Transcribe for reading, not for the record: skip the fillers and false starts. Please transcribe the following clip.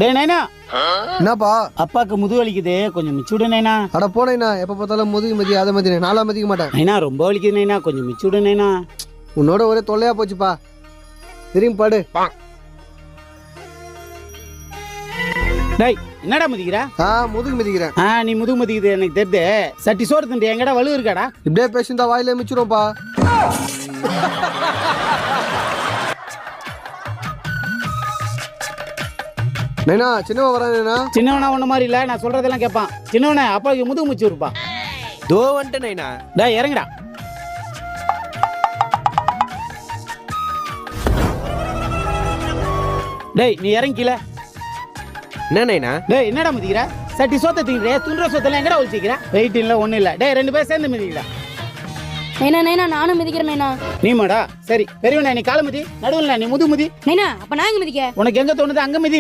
டேய் நைனா, என்னப்பா? அப்பாக்கு முதுகு வலிக்குது, கொஞ்சம் மிச்சுடு நைனா. அட போனேண்ணா, எப்போ பார்த்தாலும் முதுகு மதி அதை மதி நாளா மதிக்க மாட்டேன். நைனா ரொம்ப வலிக்குது நைனா, கொஞ்சம் மிச்சுடு நைனா. உன்னோட ஒரே தொல்லையா போச்சுப்பா. திரும்பி பாடு. டேய் என்னடா மதிக்கிற? முதுகு மிதிக்கிறேன். நீ முதுகு மதிக்குது எனக்கு தெரியுது. சட்டி சோறு திண்டு எங்கடா வலு இருக்காடா? இப்படியே பேசியிருந்தா வாயில மிச்சிரும்ப்பா. நைனா சின்னவன் வரானேண்ணா. சின்னவனா ஒண்ணு மாதிரி இல்ல, நான் சொல்றதெல்லாம் கேட்பான். சின்னவனே அப்பாவுக்கு முதுகு மிச்சு இருப்பா. தோ வந்துட்டு நைனா. டேய் இறங்குடா. டேய் நீ இறங்கிக்கல. என்ன நைனா? டேய் என்னடா மிதிக்கிற? சட்டி சோத்த திங்கிற, துன்ற சோத்தெல்லாம் எங்கடா ஒழிச்சிக்கிற? வெயிட் இல்ல ஒண்ணு இல்ல. டேய் ரெண்டு பேரும் சேர்ந்து மிதிக்கடா. நைனா நைனா நானும் மிதிக்கிறேன் நைனா. நீமாடா? சரி பெரியவனே நீ கால மிதி, நடுவுல நீ முதுகு மிதி. நைனா அப்ப நான் எங்க மிதிக்க? உனக்கு எங்க தோணுது அங்க மிதி.